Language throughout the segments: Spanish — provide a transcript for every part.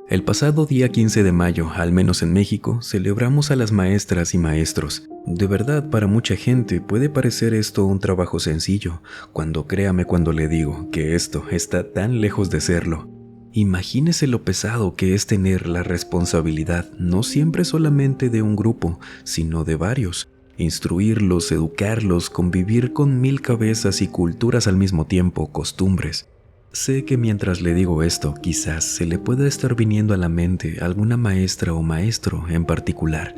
El pasado día 15 de mayo, al menos en México, celebramos a las maestras y maestros. De verdad, para mucha gente puede parecer esto un trabajo sencillo, créame cuando le digo que esto está tan lejos de serlo. Imagínese lo pesado que es tener la responsabilidad no siempre solamente de un grupo, sino de varios. Instruirlos, educarlos, convivir con 1000 cabezas y culturas al mismo tiempo, costumbres. Sé que mientras le digo esto, quizás se le pueda estar viniendo a la mente alguna maestra o maestro en particular.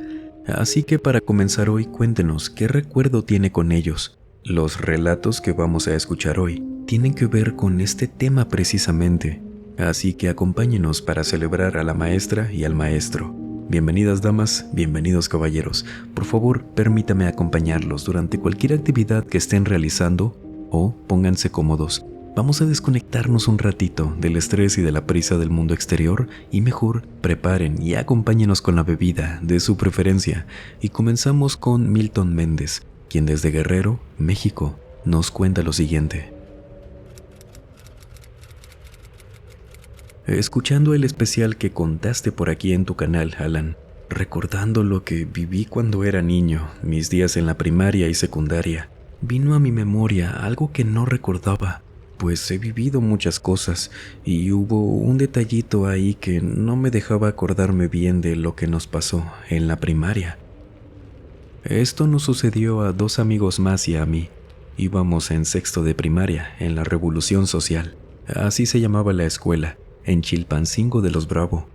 Así que para comenzar hoy, cuéntenos qué recuerdo tiene con ellos. Los relatos que vamos a escuchar hoy tienen que ver con este tema precisamente. Así que acompáñenos para celebrar a la maestra y al maestro. Bienvenidas damas, bienvenidos caballeros. Por favor, permítame acompañarlos durante cualquier actividad que estén realizando o pónganse cómodos. Vamos a desconectarnos un ratito del estrés y de la prisa del mundo exterior y mejor preparen y acompáñenos con la bebida de su preferencia. Y comenzamos con Milton Méndez, quien desde Guerrero, México, nos cuenta lo siguiente. Escuchando el especial que contaste por aquí en tu canal, Alan, recordando lo que viví cuando era niño, mis días en la primaria y secundaria, vino a mi memoria algo que no recordaba. Pues he vivido muchas cosas y hubo un detallito ahí que no me dejaba acordarme bien de lo que nos pasó en la primaria. Esto nos sucedió a 2 amigos más y a mí. Íbamos en sexto de primaria, en la Revolución Social. Así se llamaba la escuela, en Chilpancingo de los Bravo.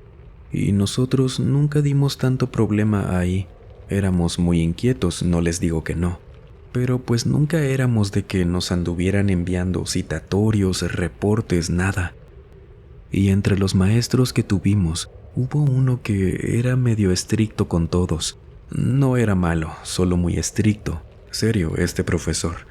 Y nosotros nunca dimos tanto problema ahí. Éramos muy inquietos, no les digo que no. Pero pues nunca éramos de que nos anduvieran enviando citatorios, reportes, nada. Y entre los maestros que tuvimos, hubo uno que era medio estricto con todos. No era malo, solo muy estricto. Serio, este profesor.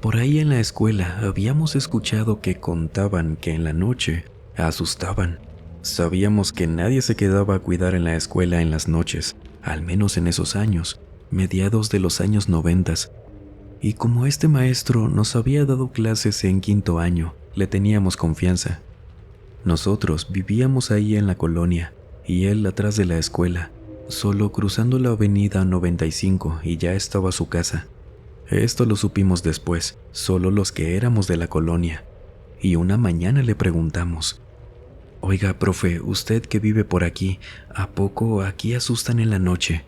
Por ahí en la escuela habíamos escuchado que contaban que en la noche asustaban. Sabíamos que nadie se quedaba a cuidar en la escuela en las noches, al menos en esos años. Mediados de los años 90, y como este maestro nos había dado clases en 5º año, le teníamos confianza. Nosotros vivíamos ahí en la colonia, y él atrás de la escuela, solo cruzando la avenida 95 y ya estaba su casa. Esto lo supimos después, solo los que éramos de la colonia, y una mañana le preguntamos: «Oiga, profe, usted que vive por aquí, ¿a poco aquí asustan en la noche?»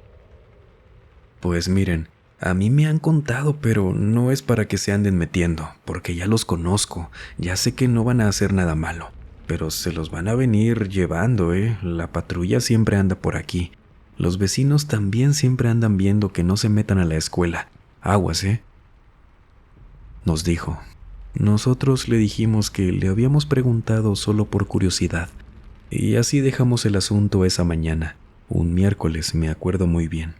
Pues miren, a mí me han contado, pero no es para que se anden metiendo, porque ya los conozco, ya sé que no van a hacer nada malo, pero se los van a venir llevando, La patrulla siempre anda por aquí. Los vecinos también siempre andan viendo que no se metan a la escuela. Aguas, nos dijo. Nosotros le dijimos que le habíamos preguntado solo por curiosidad, y así dejamos el asunto esa mañana, un miércoles, me acuerdo muy bien.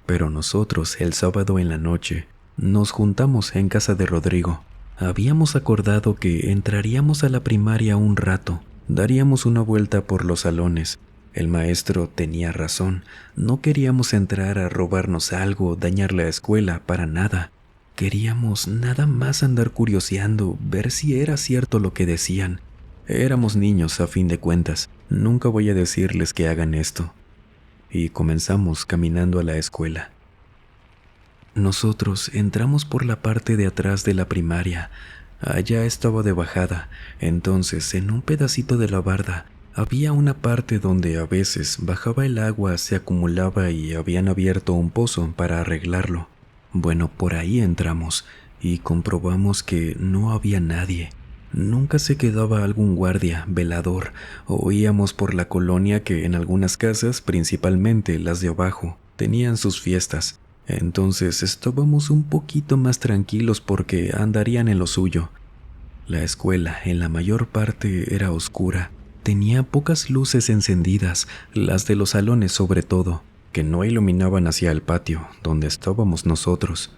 Pero nosotros, el sábado en la noche, nos juntamos en casa de Rodrigo. Habíamos acordado que entraríamos a la primaria un rato, daríamos una vuelta por los salones. El maestro tenía razón, no queríamos entrar a robarnos algo, dañar la escuela, para nada. Queríamos nada más andar curioseando, ver si era cierto lo que decían. Éramos niños a fin de cuentas, nunca voy a decirles que hagan esto. Y comenzamos caminando a la escuela. Nosotros entramos por la parte de atrás de la primaria. Allá estaba de bajada, entonces en un pedacito de la barda había una parte donde a veces bajaba el agua, se acumulaba y habían abierto un pozo para arreglarlo. Bueno, por ahí entramos y comprobamos que no había nadie. Nunca se quedaba algún guardia, velador. Oíamos por la colonia que en algunas casas, principalmente las de abajo, tenían sus fiestas. Entonces estábamos un poquito más tranquilos porque andarían en lo suyo. La escuela, en la mayor parte, era oscura. Tenía pocas luces encendidas, las de los salones sobre todo, que no iluminaban hacia el patio, donde estábamos nosotros.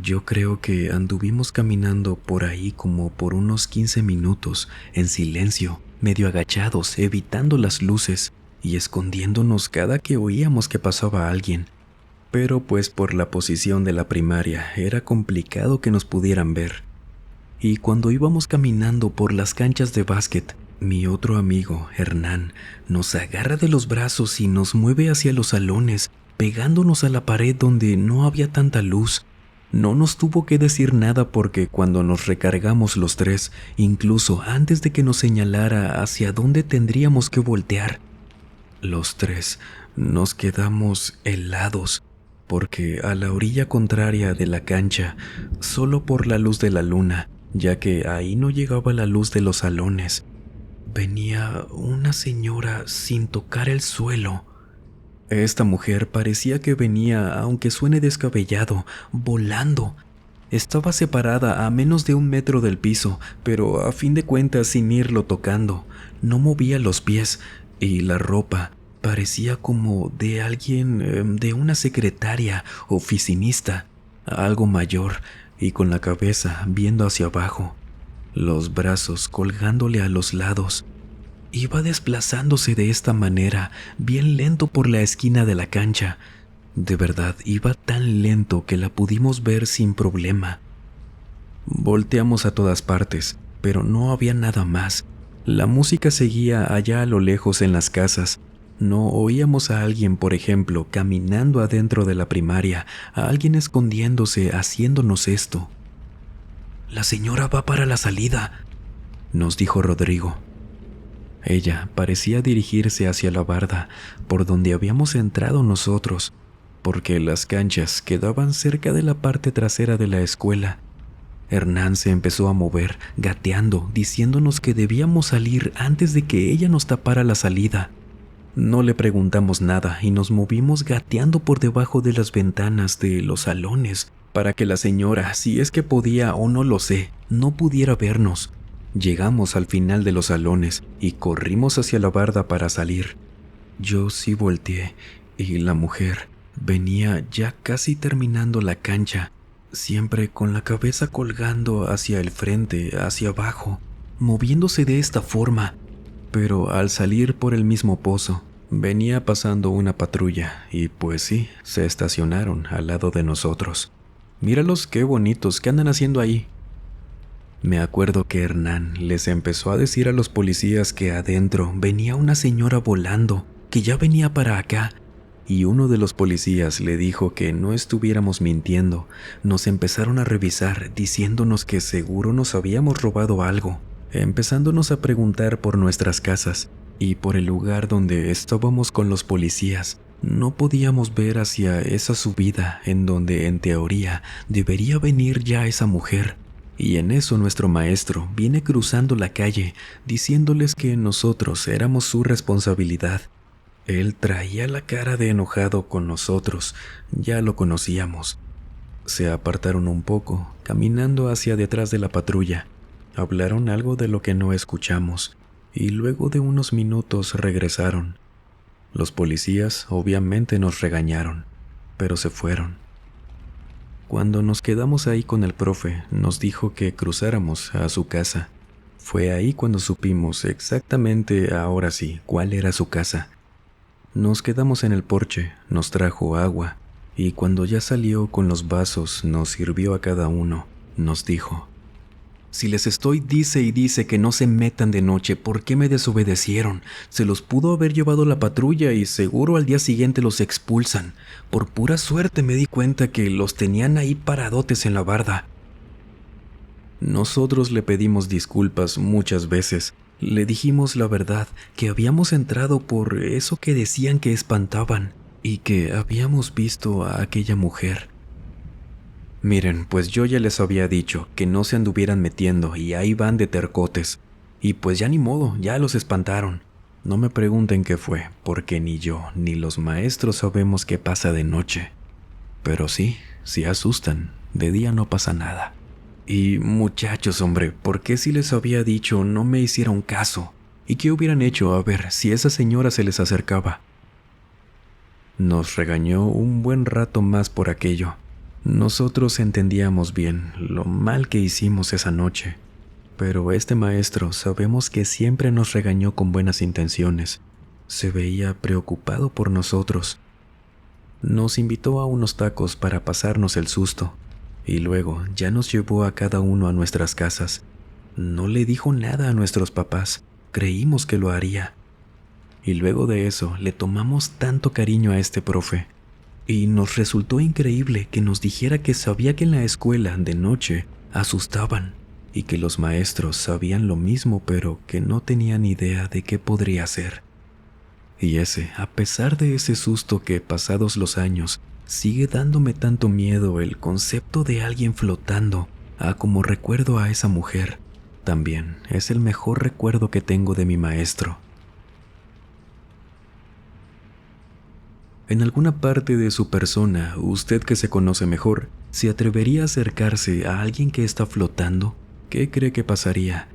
Yo creo que anduvimos caminando por ahí como por unos 15 minutos, en silencio, medio agachados, evitando las luces y escondiéndonos cada que oíamos que pasaba alguien. Pero pues por la posición de la primaria era complicado que nos pudieran ver. Y cuando íbamos caminando por las canchas de básquet, Mi otro amigo, Hernán, nos agarra de los brazos y nos mueve hacia los salones, pegándonos a la pared donde no había tanta luz. No nos tuvo que decir nada porque cuando nos recargamos los tres, incluso antes de que nos señalara hacia dónde tendríamos que voltear, los tres nos quedamos helados porque a la orilla contraria de la cancha, solo por la luz de la luna, ya que ahí no llegaba la luz de los salones, venía una señora sin tocar el suelo. Esta mujer parecía que venía, aunque suene descabellado, volando. Estaba separada a menos de 1 metro del piso, pero a fin de cuentas sin irlo tocando. No movía los pies y la ropa parecía como de alguien, de una secretaria, oficinista, algo mayor y con la cabeza viendo hacia abajo, los brazos colgándole a los lados. Iba desplazándose de esta manera, bien lento por la esquina de la cancha. De verdad, iba tan lento que la pudimos ver sin problema. Volteamos a todas partes, pero no había nada más. La música seguía allá a lo lejos en las casas. No oíamos a alguien, por ejemplo, caminando adentro de la primaria, a alguien escondiéndose haciéndonos esto. «La señora va para la salida», nos dijo Rodrigo. Ella parecía dirigirse hacia la barda por donde habíamos entrado nosotros, porque las canchas quedaban cerca de la parte trasera de la escuela. Hernán se empezó a mover, gateando, diciéndonos que debíamos salir antes de que ella nos tapara la salida. No le preguntamos nada y nos movimos gateando por debajo de las ventanas de los salones para que la señora, si es que podía o no lo sé, no pudiera vernos. Llegamos al final de los salones y corrimos hacia la barda para salir. Yo sí volteé y la mujer venía ya casi terminando la cancha, siempre con la cabeza colgando hacia el frente, hacia abajo, moviéndose de esta forma. Pero al salir por el mismo pozo, venía pasando una patrulla y pues sí, se estacionaron al lado de nosotros. «Míralos, qué bonitos, ¿qué andan haciendo ahí?». Me acuerdo que Hernán les empezó a decir a los policías que adentro venía una señora volando, que ya venía para acá, y uno de los policías le dijo que no estuviéramos mintiendo. Nos empezaron a revisar, diciéndonos que seguro nos habíamos robado algo, empezándonos a preguntar por nuestras casas y por el lugar donde estábamos con los policías. No podíamos ver hacia esa subida en donde, en teoría, debería venir ya esa mujer. Y en eso nuestro maestro viene cruzando la calle diciéndoles que nosotros éramos su responsabilidad. Él traía la cara de enojado con nosotros, ya lo conocíamos. Se apartaron un poco, caminando hacia detrás de la patrulla. Hablaron algo de lo que no escuchamos, y luego de unos minutos regresaron. Los policías obviamente nos regañaron, pero se fueron. Cuando nos quedamos ahí con el profe, nos dijo que cruzáramos a su casa. Fue ahí cuando supimos exactamente, ahora sí, cuál era su casa. Nos quedamos en el porche, nos trajo agua, y cuando ya salió con los vasos nos sirvió a cada uno. Nos dijo: «Si les estoy dice y dice que no se metan de noche, ¿por qué me desobedecieron? Se los pudo haber llevado la patrulla y seguro al día siguiente los expulsan. Por pura suerte me di cuenta que los tenían ahí paradotes en la barda». Nosotros le pedimos disculpas muchas veces. Le dijimos la verdad, que habíamos entrado por eso que decían que espantaban y que habíamos visto a aquella mujer. «Miren, pues yo ya les había dicho que no se anduvieran metiendo y ahí van de tercotes. Y pues ya ni modo, ya los espantaron. No me pregunten qué fue, porque ni yo ni los maestros sabemos qué pasa de noche. Pero sí asustan, de día no pasa nada. Y muchachos, hombre, ¿por qué si les había dicho no me hicieron caso? ¿Y qué hubieran hecho, a ver, si esa señora se les acercaba?» Nos regañó un buen rato más por aquello. Nosotros entendíamos bien lo mal que hicimos esa noche, pero este maestro sabemos que siempre nos regañó con buenas intenciones. Se veía preocupado por nosotros. Nos invitó a unos tacos para pasarnos el susto, y luego ya nos llevó a cada uno a nuestras casas. No le dijo nada a nuestros papás, creímos que lo haría. Y luego de eso le tomamos tanto cariño a este profe. Y nos resultó increíble que nos dijera que sabía que en la escuela de noche asustaban y que los maestros sabían lo mismo, pero que no tenían idea de qué podría ser. Y a pesar de ese susto que pasados los años, sigue dándome tanto miedo el concepto de alguien flotando, como recuerdo a esa mujer. También es el mejor recuerdo que tengo de mi maestro. En alguna parte de su persona, usted que se conoce mejor, ¿se atrevería a acercarse a alguien que está flotando? ¿Qué cree que pasaría?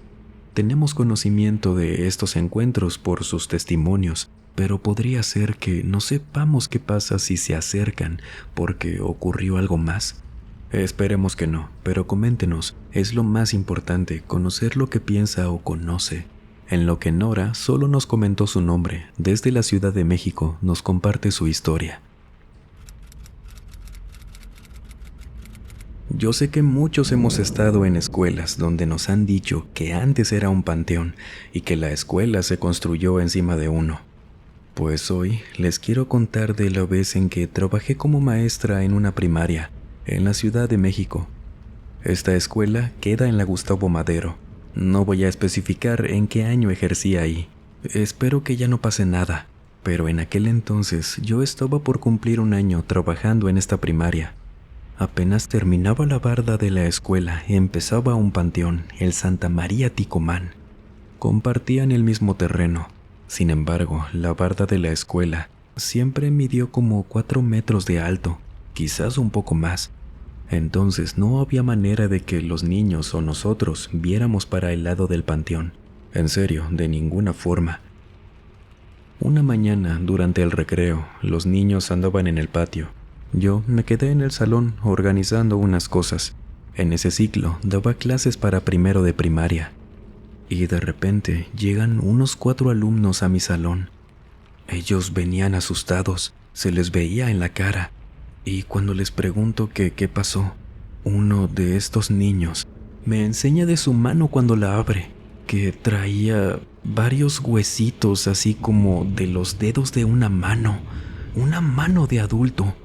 Tenemos conocimiento de estos encuentros por sus testimonios, pero podría ser que no sepamos qué pasa si se acercan porque ocurrió algo más. Esperemos que no, pero coméntenos, es lo más importante, conocer lo que piensa o conoce. En lo que Nora solo nos comentó su nombre, desde la Ciudad de México nos comparte su historia. Yo sé que muchos hemos estado en escuelas donde nos han dicho que antes era un panteón y que la escuela se construyó encima de uno. Pues hoy les quiero contar de la vez en que trabajé como maestra en una primaria, en la Ciudad de México. Esta escuela queda en la Gustavo Madero. No voy a especificar en qué año ejercí ahí. Espero que ya no pase nada, pero en aquel entonces yo estaba por cumplir un año trabajando en esta primaria. Apenas terminaba la barda de la escuela, empezaba un panteón, el Santa María Ticomán. Compartían el mismo terreno. Sin embargo, la barda de la escuela siempre midió como 4 metros de alto, quizás un poco más. Entonces no había manera de que los niños o nosotros viéramos para el lado del panteón. En serio, de ninguna forma. Una mañana, durante el recreo, los niños andaban en el patio. Yo me quedé en el salón organizando unas cosas. En ese ciclo daba clases para primero de primaria. Y de repente llegan unos 4 alumnos a mi salón. Ellos venían asustados, se les veía en la cara. Y cuando les pregunto qué pasó, uno de estos niños me enseña de su mano cuando la abre, que traía varios huesitos así como de los dedos de una mano de adulto.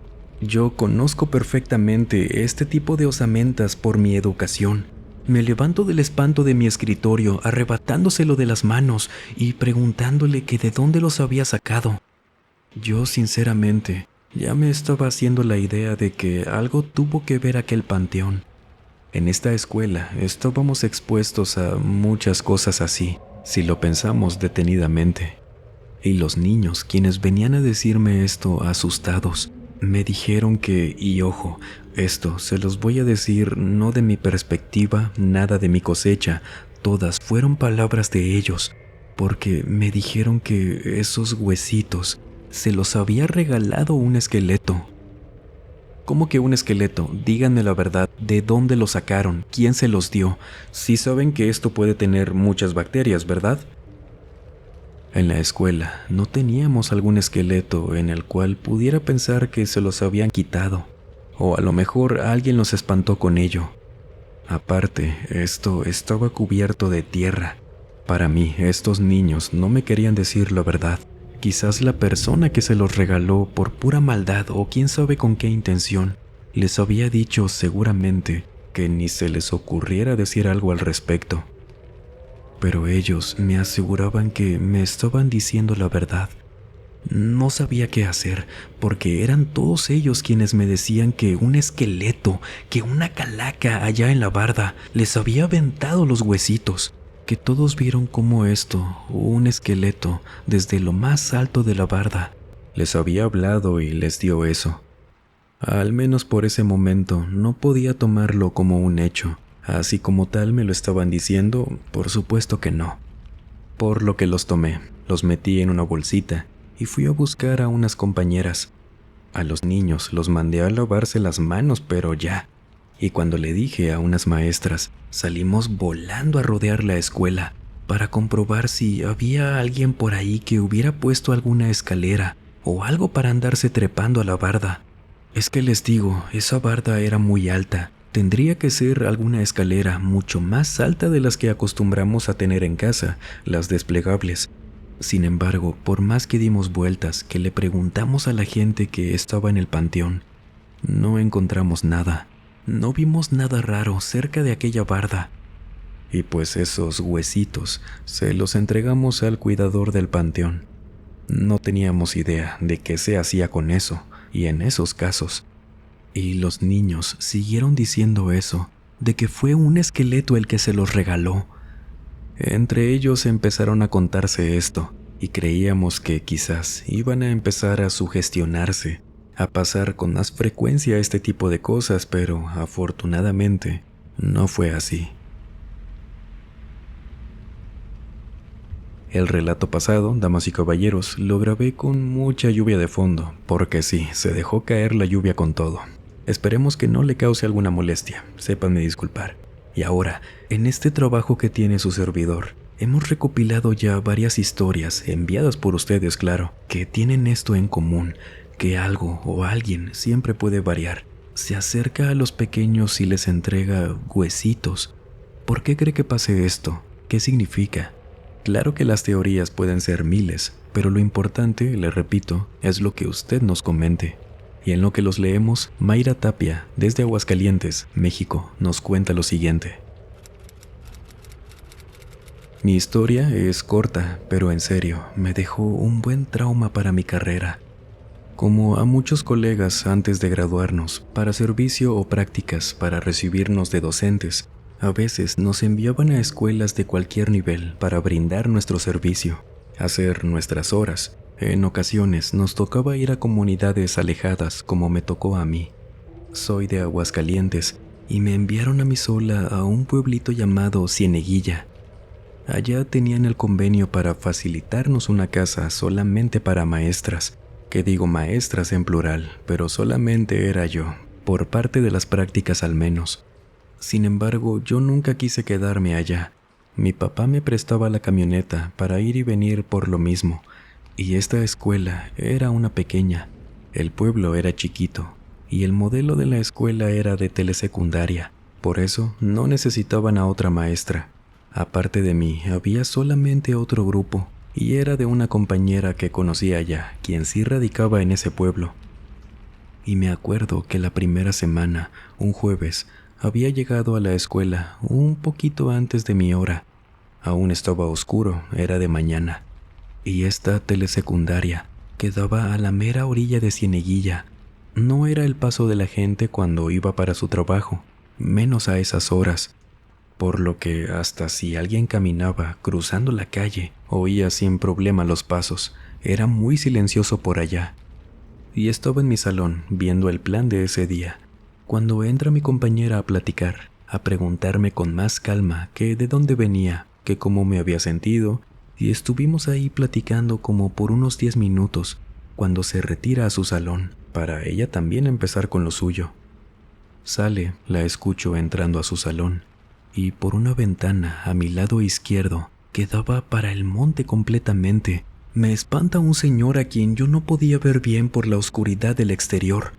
Yo conozco perfectamente este tipo de osamentas por mi educación. Me levanto del espanto de mi escritorio, arrebatándoselo de las manos y preguntándole que de dónde los había sacado. Yo, sinceramente, ya me estaba haciendo la idea de que algo tuvo que ver aquel panteón. En esta escuela estábamos expuestos a muchas cosas así, si lo pensamos detenidamente. Y los niños, quienes venían a decirme esto asustados, me dijeron que, y ojo, esto se los voy a decir no de mi perspectiva, nada de mi cosecha, todas fueron palabras de ellos, porque me dijeron que esos huesitos se los había regalado un esqueleto. ¿Cómo que un esqueleto? Díganme la verdad, ¿de dónde lo sacaron? ¿Quién se los dio? Sí saben que esto puede tener muchas bacterias, ¿verdad? En la escuela no teníamos algún esqueleto en el cual pudiera pensar que se los habían quitado, o a lo mejor alguien los espantó con ello. Aparte, esto estaba cubierto de tierra. Para mí, estos niños no me querían decir la verdad. Quizás la persona que se los regaló por pura maldad o quién sabe con qué intención, les había dicho seguramente que ni se les ocurriera decir algo al respecto. Pero ellos me aseguraban que me estaban diciendo la verdad. No sabía qué hacer, porque eran todos ellos quienes me decían que un esqueleto, que una calaca allá en la barda, les había aventado los huesitos, que todos vieron cómo esto, un esqueleto, desde lo más alto de la barda, les había hablado y les dio eso. Al menos por ese momento no podía tomarlo como un hecho. Así como tal me lo estaban diciendo, por supuesto que no. Por lo que los tomé, los metí en una bolsita y fui a buscar a unas compañeras. A los niños los mandé a lavarse las manos, pero ya. Y cuando le dije a unas maestras, salimos volando a rodear la escuela para comprobar si había alguien por ahí que hubiera puesto alguna escalera o algo para andarse trepando a la barda. Es que les digo, esa barda era muy alta Tendría que ser alguna escalera mucho más alta de las que acostumbramos a tener en casa, las desplegables. Sin embargo, por más que dimos vueltas, que le preguntamos a la gente que estaba en el panteón, no encontramos nada. No vimos nada raro cerca de aquella barda. Y pues esos huesitos se los entregamos al cuidador del panteón. No teníamos idea de qué se hacía con eso, y en esos casos. Y los niños siguieron diciendo eso, de que fue un esqueleto el que se los regaló. Entre ellos empezaron a contarse esto, y creíamos que quizás iban a empezar a sugestionarse, a pasar con más frecuencia este tipo de cosas, pero afortunadamente no fue así. El relato pasado, damas y caballeros, lo grabé con mucha lluvia de fondo, porque sí, se dejó caer la lluvia con todo. Esperemos que no le cause alguna molestia, sépanme disculpar. Y ahora, en este trabajo que tiene su servidor, hemos recopilado ya varias historias, enviadas por ustedes, claro, que tienen esto en común, que algo o alguien siempre puede variar. Se acerca a los pequeños y les entrega huesitos. ¿Por qué cree que pase esto? ¿Qué significa? Claro que las teorías pueden ser miles, pero lo importante, le repito, es lo que usted nos comente. Y en lo que los leemos, Mayra Tapia, desde Aguascalientes, México, nos cuenta lo siguiente. Mi historia es corta, pero en serio, me dejó un buen trauma para mi carrera. Como a muchos colegas antes de graduarnos, para servicio o prácticas para recibirnos de docentes, a veces nos enviaban a escuelas de cualquier nivel para brindar nuestro servicio, hacer nuestras horas. En ocasiones nos tocaba ir a comunidades alejadas como me tocó a mí. Soy de Aguascalientes y me enviaron a mí sola a un pueblito llamado Cieneguilla. Allá tenían el convenio para facilitarnos una casa solamente para maestras, que digo maestras en plural, pero solamente era yo, por parte de las prácticas al menos. Sin embargo, yo nunca quise quedarme allá. Mi papá me prestaba la camioneta para ir y venir por lo mismo, y esta escuela era una pequeña. El pueblo era chiquito, y el modelo de la escuela era de telesecundaria, por eso no necesitaban a otra maestra. Aparte de mí, había solamente otro grupo, y era de una compañera que conocía allá, quien sí radicaba en ese pueblo. Y me acuerdo que la primera semana, un jueves, había llegado a la escuela un poquito antes de mi hora. Aún estaba oscuro, era de mañana. Y esta telesecundaria quedaba a la mera orilla de Cieneguilla. No era el paso de la gente cuando iba para su trabajo, menos a esas horas. Por lo que hasta si alguien caminaba cruzando la calle, oía sin problema los pasos. Era muy silencioso por allá. Y estaba en mi salón viendo el plan de ese día, cuando entra mi compañera a platicar, a preguntarme con más calma que de dónde venía, que cómo me había sentido, y estuvimos ahí platicando como por unos 10 minutos, cuando se retira a su salón, para ella también empezar con lo suyo. Sale, la escucho entrando a su salón, y por una ventana a mi lado izquierdo, que daba para el monte completamente, me espanta un señor a quien yo no podía ver bien por la oscuridad del exterior.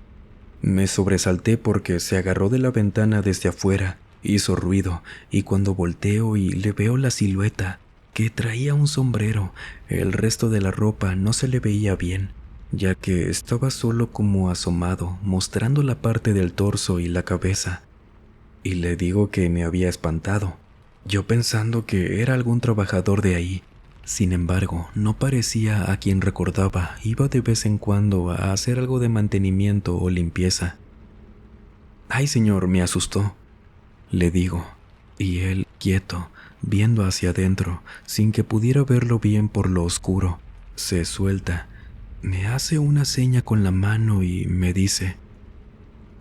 Me sobresalté porque se agarró de la ventana desde afuera, hizo ruido, y cuando volteo y le veo la silueta, que traía un sombrero, el resto de la ropa no se le veía bien, ya que estaba solo como asomado, mostrando la parte del torso y la cabeza. Y le digo que me había espantado, yo pensando que era algún trabajador de ahí. Sin embargo, no parecía a quien recordaba, iba de vez en cuando a hacer algo de mantenimiento o limpieza. «Ay, señor, me asustó», le digo, y él, quieto, viendo hacia adentro, sin que pudiera verlo bien por lo oscuro, se suelta, me hace una seña con la mano y me dice: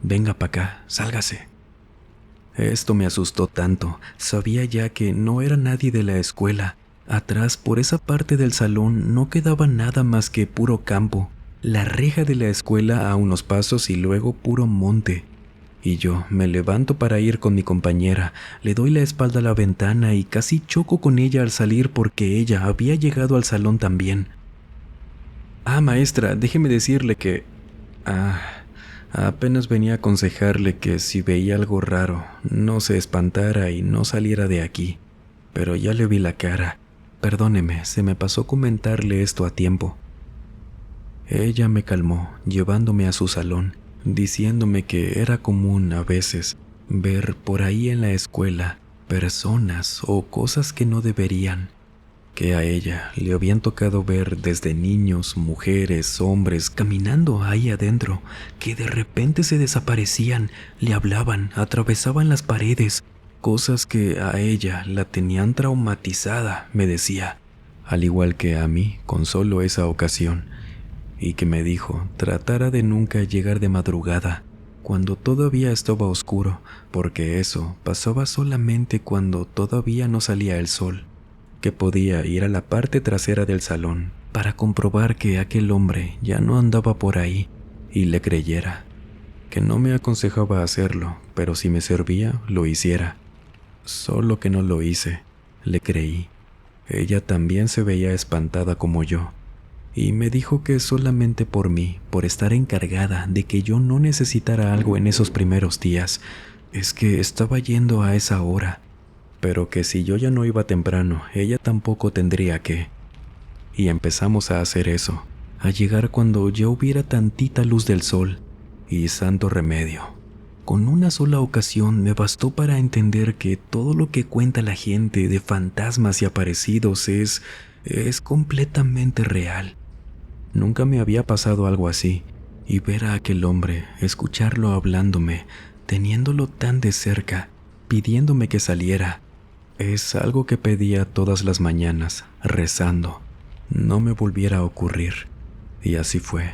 «Venga para acá, sálgase». Esto me asustó tanto, sabía ya que no era nadie de la escuela. Atrás, por esa parte del salón, no quedaba nada más que puro campo, la reja de la escuela a unos pasos y luego puro monte. Y yo me levanto para ir con mi compañera, le doy la espalda a la ventana y casi choco con ella al salir porque ella había llegado al salón también. «Ah, maestra, déjeme decirle que... Apenas venía a aconsejarle que si veía algo raro, no se espantara y no saliera de aquí. Pero ya le vi la cara. Perdóneme, se me pasó comentarle esto a tiempo. Ella me calmó, llevándome a su salón, diciéndome que era común a veces ver por ahí en la escuela personas o cosas que no deberían, que a ella le habían tocado ver desde niños, mujeres, hombres caminando ahí adentro, que de repente se desaparecían, le hablaban, atravesaban las paredes, cosas que a ella la tenían traumatizada, me decía, al igual que a mí con solo esa ocasión, y que me dijo tratara de nunca llegar de madrugada, cuando todavía estaba oscuro, porque eso pasaba solamente cuando todavía no salía el sol, que podía ir a la parte trasera del salón para comprobar que aquel hombre ya no andaba por ahí y le creyera, que no me aconsejaba hacerlo, pero si me servía, lo hiciera. Solo que no lo hice, le creí. Ella también se veía espantada como yo, y me dijo que solamente por mí, por estar encargada de que yo no necesitara algo en esos primeros días, es que estaba yendo a esa hora, pero que si yo ya no iba temprano, ella tampoco tendría que. Y empezamos a hacer eso, a llegar cuando ya hubiera tantita luz del sol, y santo remedio. Con una sola ocasión me bastó para entender que todo lo que cuenta la gente de fantasmas y aparecidos es completamente real. Nunca me había pasado algo así, y ver a aquel hombre, escucharlo hablándome, teniéndolo tan de cerca, pidiéndome que saliera, es algo que pedía todas las mañanas, rezando, no me volviera a ocurrir, y así fue.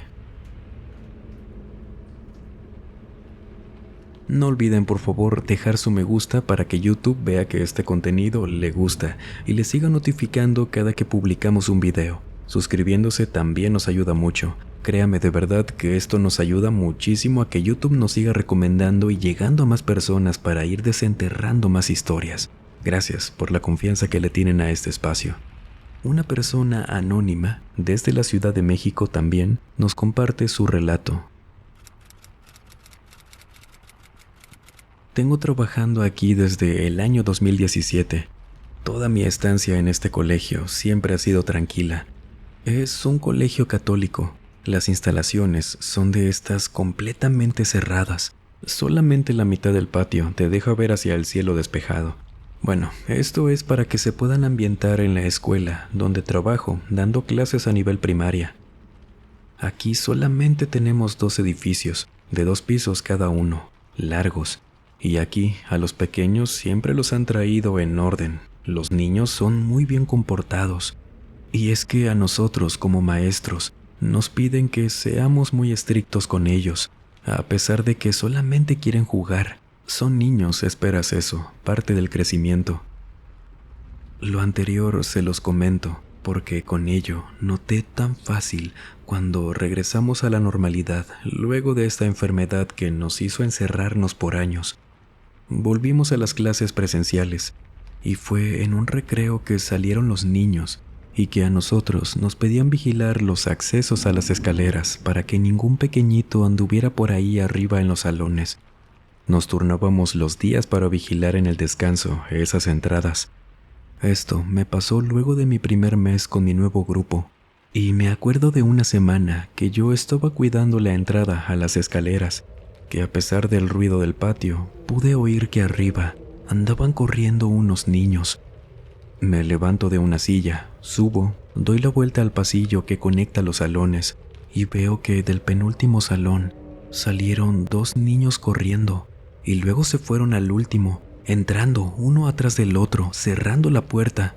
No olviden por favor dejar su me gusta para que YouTube vea que este contenido le gusta y le siga notificando cada que publicamos un video. Suscribiéndose también nos ayuda mucho. Créame de verdad que esto nos ayuda muchísimo a que YouTube nos siga recomendando y llegando a más personas para ir desenterrando más historias. Gracias por la confianza que le tienen a este espacio. Una persona anónima desde la Ciudad de México también nos comparte su relato. Tengo trabajando aquí desde el año 2017. Toda mi estancia en este colegio siempre ha sido tranquila. Es un colegio católico. Las instalaciones son de estas completamente cerradas. Solamente la mitad del patio te deja ver hacia el cielo despejado. Bueno, esto es para que se puedan ambientar en la escuela donde trabajo dando clases a nivel primaria. Aquí solamente tenemos 2 edificios, de 2 pisos cada uno, largos. Y aquí a los pequeños siempre los han traído en orden. Los niños son muy bien comportados. Y es que a nosotros como maestros nos piden que seamos muy estrictos con ellos, a pesar de que solamente quieren jugar. Son niños, esperas eso, parte del crecimiento. Lo anterior se los comento porque con ello noté tan fácil cuando regresamos a la normalidad luego de esta enfermedad que nos hizo encerrarnos por años. Volvimos a las clases presenciales y fue en un recreo que salieron los niños y que a nosotros nos pedían vigilar los accesos a las escaleras para que ningún pequeñito anduviera por ahí arriba en los salones. Nos turnábamos los días para vigilar en el descanso esas entradas. Esto me pasó luego de mi primer mes con mi nuevo grupo, y me acuerdo de una semana que yo estaba cuidando la entrada a las escaleras, que a pesar del ruido del patio, pude oír que arriba andaban corriendo unos niños. Me levanto de una silla, subo, doy la vuelta al pasillo que conecta los salones y veo que del penúltimo salón salieron 2 niños corriendo y luego se fueron al último, entrando uno atrás del otro, cerrando la puerta.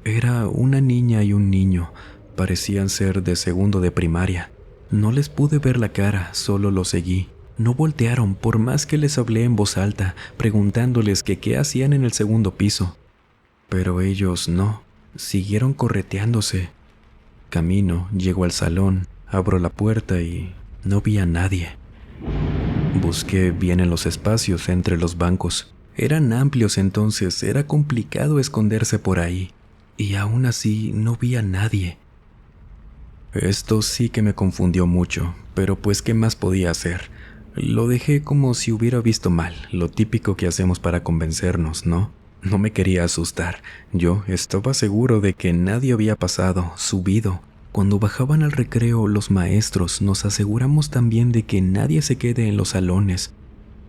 Era una niña y un niño, parecían ser de segundo de primaria. No les pude ver la cara, solo los seguí. No voltearon por más que les hablé en voz alta, preguntándoles que qué hacían en el segundo piso. Pero ellos no, siguieron correteándose. Camino, llego al salón, abro la puerta y no vi a nadie. Busqué bien en los espacios entre los bancos. Eran amplios, entonces era complicado esconderse por ahí. Y aún así no vi a nadie. Esto sí que me confundió mucho, pero pues ¿qué más podía hacer? Lo dejé como si hubiera visto mal, lo típico que hacemos para convencernos, ¿no? No me quería asustar. Yo estaba seguro de que nadie había pasado, subido. Cuando bajaban al recreo los maestros, nos aseguramos también de que nadie se quede en los salones.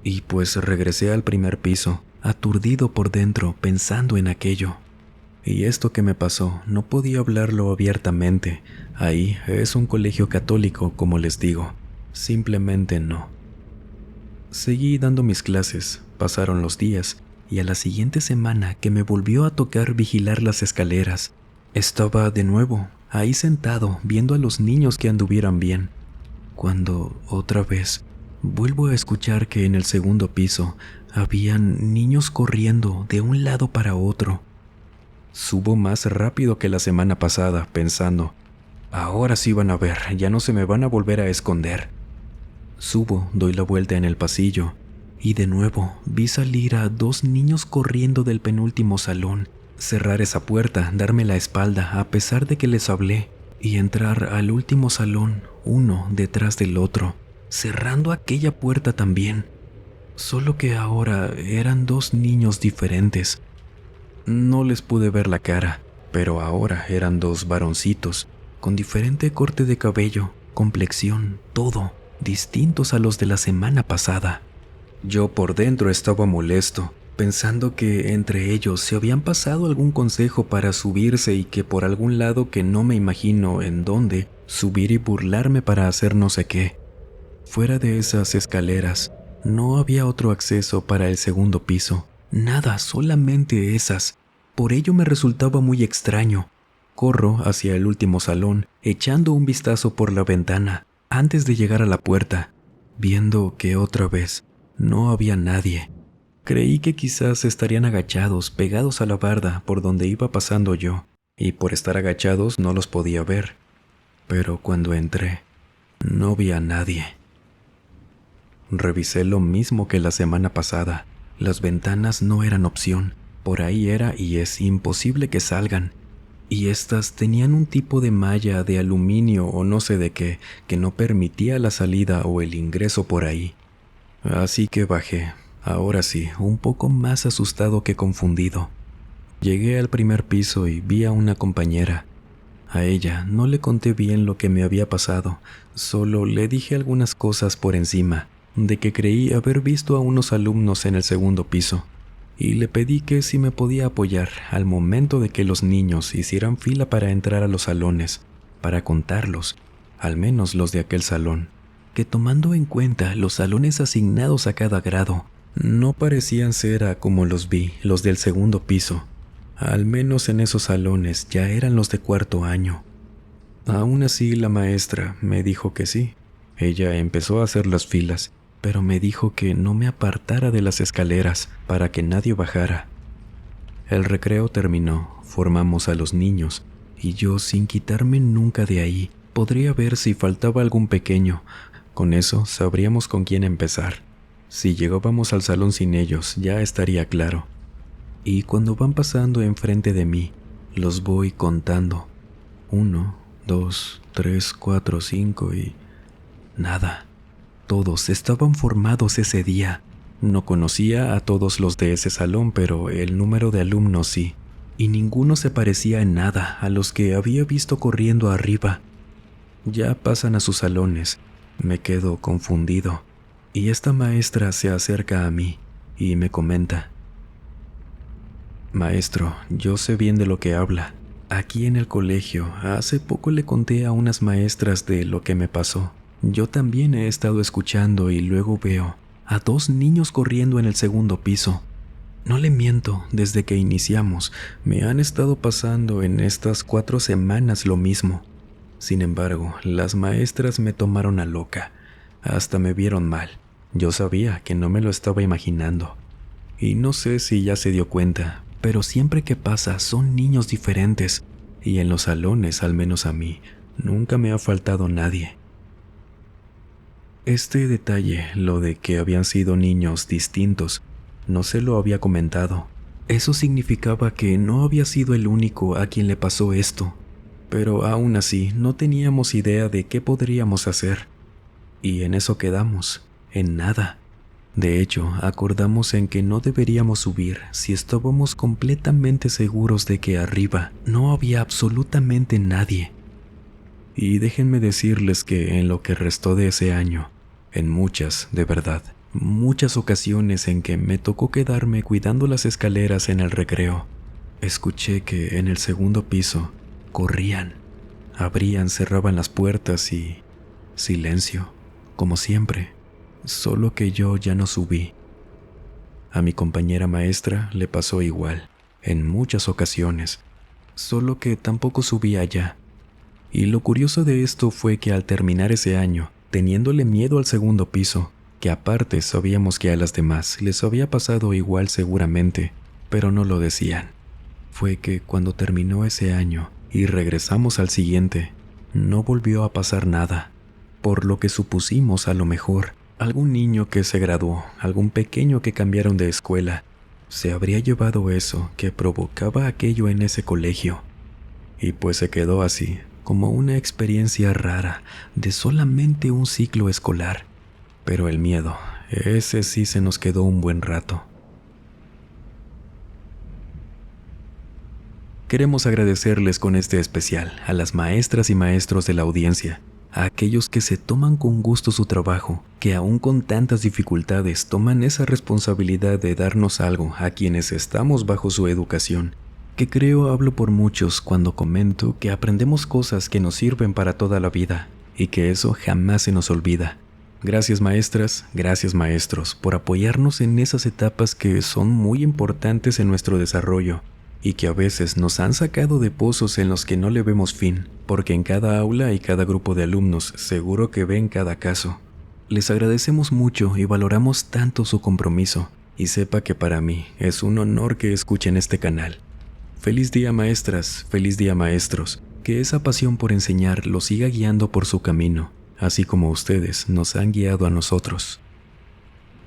Y pues regresé al primer piso, aturdido por dentro, pensando en aquello. Y esto que me pasó, no podía hablarlo abiertamente. Ahí es un colegio católico, como les digo. Simplemente no. Seguí dando mis clases, pasaron los días, y a la siguiente semana que me volvió a tocar vigilar las escaleras, estaba de nuevo ahí sentado viendo a los niños que anduvieran bien, cuando otra vez vuelvo a escuchar que en el segundo piso habían niños corriendo de un lado para otro. Subo más rápido que la semana pasada, pensando, ahora sí van a ver, ya no se me van a volver a esconder. Subo, doy la vuelta en el pasillo, y de nuevo vi salir a 2 niños corriendo del penúltimo salón, cerrar esa puerta, darme la espalda a pesar de que les hablé, y entrar al último salón, uno detrás del otro, cerrando aquella puerta también. Solo que ahora eran 2 niños diferentes. No les pude ver la cara, pero ahora eran 2 varoncitos, con diferente corte de cabello, complexión, todo, distintos a los de la semana pasada. Yo por dentro estaba molesto, pensando que entre ellos se habían pasado algún consejo para subirse y que por algún lado que no me imagino en dónde, subir y burlarme para hacer no sé qué. Fuera de esas escaleras, no había otro acceso para el segundo piso. Nada, solamente esas. Por ello me resultaba muy extraño. Corro hacia el último salón, echando un vistazo por la ventana, antes de llegar a la puerta, viendo que otra vez no había nadie. Creí que quizás estarían agachados, pegados a la barda por donde iba pasando yo, y por estar agachados no los podía ver. Pero cuando entré, no vi a nadie. Revisé lo mismo que la semana pasada. Las ventanas no eran opción. Por ahí era y es imposible que salgan. Y estas tenían un tipo de malla de aluminio o no sé de qué, que no permitía la salida o el ingreso por ahí. Así que bajé, ahora sí, un poco más asustado que confundido. Llegué al primer piso y vi a una compañera. A ella no le conté bien lo que me había pasado, solo le dije algunas cosas por encima, de que creí haber visto a unos alumnos en el segundo piso, y le pedí que si me podía apoyar al momento de que los niños hicieran fila para entrar a los salones, para contarlos, al menos los de aquel salón, que tomando en cuenta los salones asignados a cada grado, no parecían ser a como los vi, los del segundo piso. Al menos en esos salones ya eran los de cuarto año. Aún así la maestra me dijo que sí. Ella empezó a hacer las filas, pero me dijo que no me apartara de las escaleras para que nadie bajara. El recreo terminó, formamos a los niños, y yo, sin quitarme nunca de ahí, podría ver si faltaba algún pequeño. Con eso sabríamos con quién empezar. Si llegábamos al salón sin ellos, ya estaría claro. Y cuando van pasando enfrente de mí, los voy contando. 1, 2, 3, 4, 5 y... nada. Todos estaban formados ese día. No conocía a todos los de ese salón, pero el número de alumnos sí. Y ninguno se parecía en nada a los que había visto corriendo arriba. Ya pasan a sus salones. Me quedo confundido. Y esta maestra se acerca a mí y me comenta: Maestro, yo sé bien de lo que habla. Aquí en el colegio, hace poco le conté a unas maestras de lo que me pasó. Yo también he estado escuchando y luego veo a 2 niños corriendo en el segundo piso. No le miento, desde que iniciamos, me han estado pasando en estas 4 semanas lo mismo. Sin embargo, las maestras me tomaron a loca. Hasta me vieron mal. Yo sabía que no me lo estaba imaginando. Y no sé si ya se dio cuenta, pero siempre que pasa son niños diferentes, y en los salones, al menos a mí, nunca me ha faltado nadie. Este detalle, lo de que habían sido niños distintos, no se lo había comentado. Eso significaba que no había sido el único a quien le pasó esto, pero aún así no teníamos idea de qué podríamos hacer. Y en eso quedamos, en nada. De hecho, acordamos en que no deberíamos subir si estábamos completamente seguros de que arriba no había absolutamente nadie. Y déjenme decirles que en lo que restó de ese año, en muchas, de verdad, muchas ocasiones en que me tocó quedarme cuidando las escaleras en el recreo, escuché que en el segundo piso corrían, abrían, cerraban las puertas y silencio, como siempre, solo que yo ya no subí. A mi compañera maestra le pasó igual, en muchas ocasiones, solo que tampoco subí allá. Y lo curioso de esto fue que al terminar ese año, teniéndole miedo al segundo piso, que aparte sabíamos que a las demás les había pasado igual seguramente, pero no lo decían, fue que cuando terminó ese año y regresamos al siguiente, no volvió a pasar nada, por lo que supusimos a lo mejor algún niño que se graduó, algún pequeño que cambiaron de escuela, se habría llevado eso que provocaba aquello en ese colegio. Y pues se quedó así, como una experiencia rara de solamente un ciclo escolar. Pero el miedo, ese sí se nos quedó un buen rato. Queremos agradecerles con este especial a las maestras y maestros de la audiencia, a aquellos que se toman con gusto su trabajo, que aún con tantas dificultades toman esa responsabilidad de darnos algo a quienes estamos bajo su educación, que creo hablo por muchos cuando comento que aprendemos cosas que nos sirven para toda la vida y que eso jamás se nos olvida. Gracias maestras, gracias maestros por apoyarnos en esas etapas que son muy importantes en nuestro desarrollo y que a veces nos han sacado de pozos en los que no le vemos fin, porque en cada aula y cada grupo de alumnos seguro que ven cada caso. Les agradecemos mucho y valoramos tanto su compromiso, y sepa que para mí es un honor que escuchen este canal. Feliz día maestras, feliz día maestros, que esa pasión por enseñar los siga guiando por su camino, así como ustedes nos han guiado a nosotros.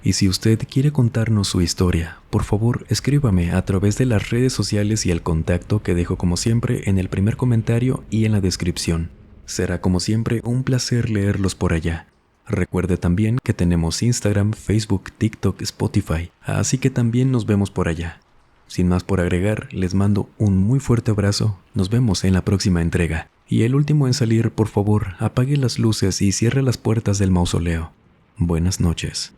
Y si usted quiere contarnos su historia, por favor escríbame a través de las redes sociales y el contacto que dejo como siempre en el primer comentario y en la descripción. Será como siempre un placer leerlos por allá. Recuerde también que tenemos Instagram, Facebook, TikTok, Spotify, así que también nos vemos por allá. Sin más por agregar, les mando un muy fuerte abrazo, nos vemos en la próxima entrega. Y el último en salir, por favor, apague las luces y cierre las puertas del mausoleo. Buenas noches.